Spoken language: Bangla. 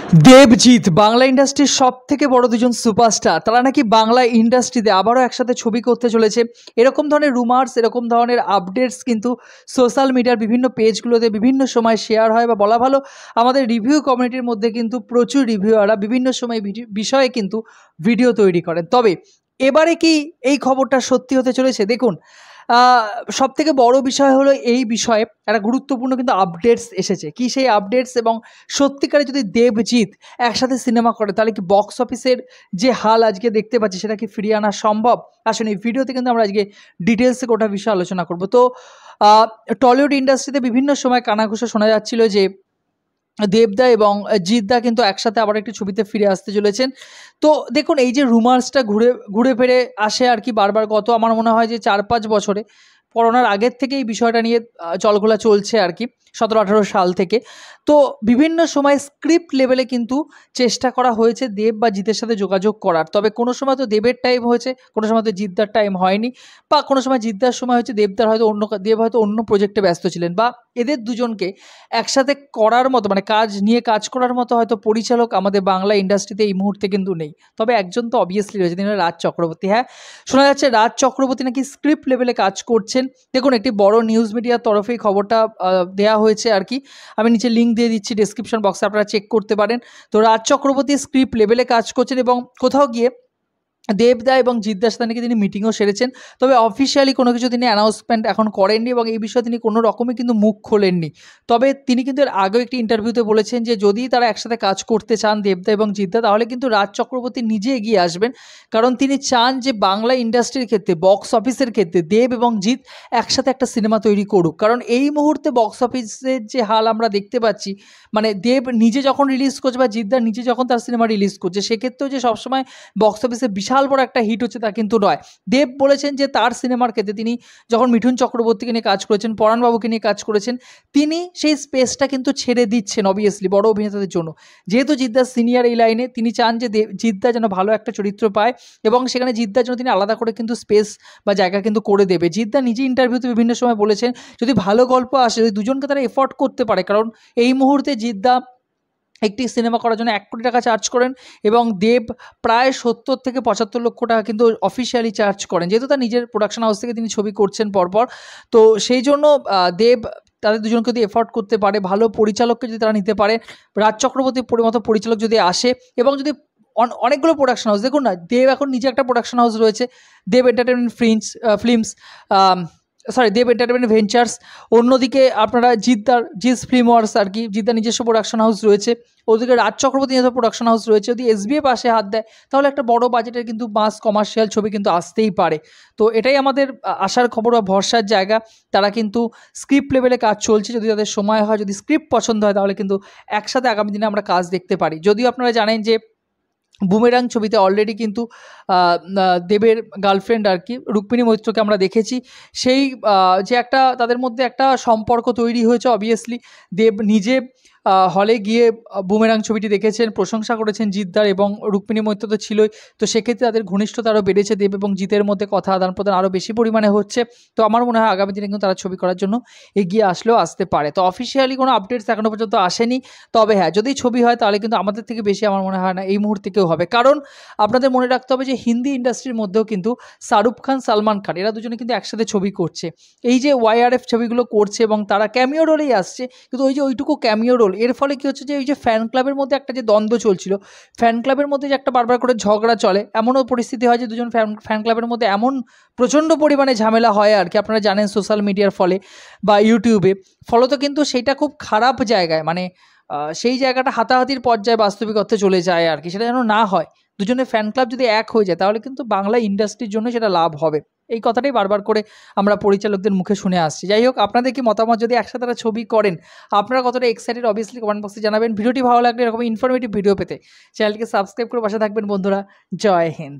দেবজিৎ বাংলা ইন্ডাস্ট্রির সবথেকে বড় দুজন সুপারস্টার, তারা নাকি বাংলা ইন্ডাস্ট্রিতে আবারও একসাথে ছবি করতে চলেছে। এরকম ধরনের রুমার্স, এরকম ধরনের আপডেটস কিন্তু সোশ্যাল মিডিয়ার বিভিন্ন পেজগুলোতে বিভিন্ন সময় শেয়ার হয়, বা বলা ভালো আমাদের রিভিউ কমিউনিটির মধ্যে কিন্তু প্রচুর রিভিউয়াররা বিভিন্ন সময় বিষয়ে কিন্তু ভিডিও তৈরি করেন। তবে এবারে কি এই খবরটা সত্যি হতে চলেছে? দেখুন, সব থেকে বড় বিষয় হলো এই বিষয়ে একটা গুরুত্বপূর্ণ কিন্তু আপডেটস এসেছে। কি সেই আপডেটস? এবং সত্যিকারে যদি দেবজিৎ একসাথে সিনেমা করে তাহলে কি বক্স অফিসের যে হাল আজকে দেখতে পাচ্ছি সেটা কি ফিরিয়ে আনা সম্ভব? আসুন এই ভিডিওতে কিন্তু আমরা আজকে ডিটেলসে গোটা বিষয়ে আলোচনা করব। তো টলিউড ইন্ডাস্ট্রিতে বিভিন্ন সময় কানাঘুষো শোনা যাচ্ছিল যে দেবদা এবং জিৎদা কিন্তু একসাথে আবার একটি ছবিতে ফিরে আসতে চলেছেন। তো দেখুন, এই যে রুমার্সটা ঘুরে ঘুরে ফিরে আসে আর কি বারবার, গত আমার মনে হয় যে 4-5 বছরে, করোনার আগের থেকে এই বিষয়টা নিয়ে চলঘোলা চলছে আর কি, 17-18 সাল থেকে। তো বিভিন্ন সময় স্ক্রিপ্ট লেভেলে কিন্তু চেষ্টা করা হয়েছে দেব বা জিতের সাথে যোগাযোগ করার। তবে কোনো সময় তো দেবের টাইম হয়েছে, কোনো সময় তো জিদ্দার টাইম হয়নি, বা কোনো সময় জিদ্দার সময় হচ্ছে দেবদার হয়তো দেব হয়তো অন্য প্রজেক্টে ব্যস্ত ছিলেন, বা এদের দুজনকে একসাথে করার মতো মানে কাজ করার মতো হয়তো পরিচালক আমাদের বাংলা ইন্ডাস্ট্রিতে এই মুহূর্তে কিন্তু নেই। তবে একজন তো অবভিয়াসলি রয়েছে, তিনি হলেন রাজ চক্রবর্তী। হ্যাঁ, শোনা যাচ্ছে রাজ চক্রবর্তী নাকি স্ক্রিপ্ট লেভেলে কাজ করছেন। দেখুন, একটি বড় নিউজ মিডিয়ার তরফেই খবরটা দেয়া হয়েছে আর কি। আমি নিচে লিঙ্ক দিয়ে দিচ্ছি ডেসক্রিপশন বক্সে, আপনারা চেক করতে পারেন। তো রাজ চক্রবর্তী স্ক্রিপ্ট লেভেলে কাজ করছেন এবং কোথাও গিয়ে দেবদা এবং জিদ্দার সাথে নাকি তিনি মিটিংও সেরেছেন। তবে অফিসিয়ালি কোনো কিছু তিনি অ্যানাউন্সমেন্ট এখন করেননি এবং এই বিষয়ে তিনি কোনো রকমই কিন্তু মুখ খোলেননি। তবে তিনি কিন্তু এর আগেও একটি ইন্টারভিউতে বলেছেন যে যদি তারা একসাথে কাজ করতে চান দেবদা এবং জিদ্দা, তাহলে কিন্তু রাজ চক্রবর্তী নিজে এগিয়ে আসবেন। কারণ তিনি চান যে বাংলা ইন্ডাস্ট্রির ক্ষেত্রে, বক্স অফিসের ক্ষেত্রে দেব এবং জিৎ একসাথে একটা সিনেমা তৈরি করুক। কারণ এই মুহূর্তে বক্স অফিসের যে হাল আমরা দেখতে পাচ্ছি, মানে দেব নিজে যখন রিলিজ করছে বা জিদ্দা নিজে যখন তার সিনেমা রিলিজ করছে, সেক্ষেত্রেও যে সবসময় বক্স অফিসে বিশাল বড় একটা হিট হচ্ছে তা কিন্তু নয়। দেব বলেছেন যে তার সিনেমার ক্ষেত্রে তিনি যখন মিঠুন চক্রবর্তীকে নিয়ে কাজ করেছেন, পরাণবাবুকে নিয়ে কাজ করেছেন, তিনি সেই স্পেসটা কিন্তু ছেড়ে দিচ্ছেন অবভিয়াসলি বড় অভিনেতাদের জন্য। যেহেতু জিদ্দা সিনিয়র এই লাইনে, তিনি চান যে জিদ্দা যেন ভালো একটা চরিত্র পায় এবং সেখানে জিদ্দার জন্য তিনি আলাদা করে কিন্তু স্পেস বা জায়গা কিন্তু করে দেবে। জিদ্দা নিজে ইন্টারভিউতে বিভিন্ন সময় বলেছেন যদি ভালো গল্প আসে, যদি দুজনকে তারা এফোর্ড করতে পারে, কারণ এই মুহূর্তে জিদ্দা একটি সিনেমা করার জন্য 1 কোটি টাকা চার্জ করেন এবং দেব প্রায় 70 থেকে 75 লক্ষ টাকা কিন্তু অফিসিয়ালি চার্জ করেন, যেহেতু তার নিজের প্রোডাকশন হাউস থেকে তিনি ছবি করছেন পরপর। তো সেই জন্য দেব তাদের দুজনকে যদি এফোর্ড করতে পারে, ভালো পরিচালককে যদি তারা নিতে পারে, রাজ চক্রবর্তীর মতো পরিচালক যদি আসে এবং যদি অনেকগুলো প্রোডাকশন হাউস, দেখুন না, দেব এখন নিজে একটা প্রোডাকশন হাউস রয়েছে, দেব এন্টারটেনমেন্ট ফিল্মস, দেব এন্টারটেনমেন্ট ভেঞ্চার্স। অন্যদিকে আপনারা জিৎ ফিল্ম ওয়ার্কস আর কি, জিদ্দার নিজস্ব প্রোডাকশন হাউস রয়েছে। ওদিকে রাজ চক্রবর্তী নিজস্ব প্রোডাকশন হাউস রয়েছে। যদি এসবিএফ পাশে হাত দেয় তাহলে একটা বড় বাজেটের কিন্তু মাস কমার্শিয়াল ছবি কিন্তু আসতেই পারে। তো এটাই আমাদের আশার খবর বা ভরসার জায়গা। তারা কিন্তু স্ক্রিপ্ট লেভেলে কাজ চলছে, যদি তাদের সময় হয়, যদি স্ক্রিপ্ট পছন্দ হয়, তাহলে কিন্তু একসাথে আগামী দিনে আমরা কাজ দেখতে পারি। যদিও আপনারা জানেন যে বুমেরাং ছবিতে অলরেডি কিন্তু দেবের গার্লফ্রেন্ড আর কি রুক্মিণী মৈত্রকে আমরা দেখেছি। সেই যে একটা তাদের মধ্যে একটা সম্পর্ক তৈরি হয়েছে, অবভিয়াসলি দেব নিজে হলে গিয়ে বুমেরাং ছবিটি দেখেছেন, প্রশংসা করেছেন জিদ্দার, এবং রুক্মিণী মৈত্র তো ছিলই। তো সেক্ষেত্রে তাদের ঘনিষ্ঠতা আরও বেড়েছে, দেব এবং জিতের মধ্যে কথা আদান প্রদান আরও বেশি পরিমাণে হচ্ছে। তো আমার মনে হয় আগামী দিনে কিন্তু তারা ছবি করার জন্য এগিয়ে আসলেও আসতে পারে। তো অফিসিয়ালি কোনো আপডেটস এখনও পর্যন্ত আসেনি। তবে হ্যাঁ, যদি ছবি হয় তাহলে কিন্তু আমাদের থেকে বেশি আমার মনে হয় না এই মুহূর্তে কেউ হবে। কারণ আপনাদের মনে রাখতে হবে যে হিন্দি ইন্ডাস্ট্রির মধ্যেও কিন্তু শাহরুখ খান, সালমান খান এরা দুজনে কিন্তু একসাথে ছবি করছে। এই যে ওয়াইআরএফ ছবিগুলো করছে এবং তারা ক্যামিও রোলেই আসছে, কিন্তু ওই যে ওইটুকু ক্যামিও রোল, এর ফলে কী হচ্ছে যে ওই যে ফ্যান ক্লাবের মধ্যে একটা যে দ্বন্দ্ব চলছিল, ফ্যান ক্লাবের মধ্যে যে একটা বারবার করে ঝগড়া চলে, এমনও পরিস্থিতি হয় যে দুজন ফ্যান ক্লাবের মধ্যে এমন প্রচণ্ড পরিমাণে ঝামেলা হয় আর কি, আপনারা জানেন সোশ্যাল মিডিয়ার ফলে বা ইউটিউবে। ফলত কিন্তু সেইটা খুব খারাপ জায়গায়, মানে সেই জায়গাটা হাতাহাতির পর্যায়ে বাস্তবিক অর্থে চলে যায় আর কি। সেটা যেন না হয়, দুজনের ফ্যান ক্লাব যদি এক হয়ে যায় তাহলে কিন্তু বাংলা ইন্ডাস্ট্রির জন্য সেটা লাভ হবে। এই কথাটাই বারবার করে আমরা পরিচালকদের মুখে শুনে আসছি। যাই হোক, আপনাদের কি মতামত? যদি একসাথে তারা ছবি করেন আপনারা কতটা এক্সাইটেড অবভিয়াসলি কমেন্ট বক্সে জানাবেন। ভিডিওটি ভালো লাগলে এরকম ইনফরমেটিভ ভিডিও পেতে চ্যানেলকে সাবস্ক্রাইব করে পাশে থাকবেন বন্ধুরা। জয় হিন্দ।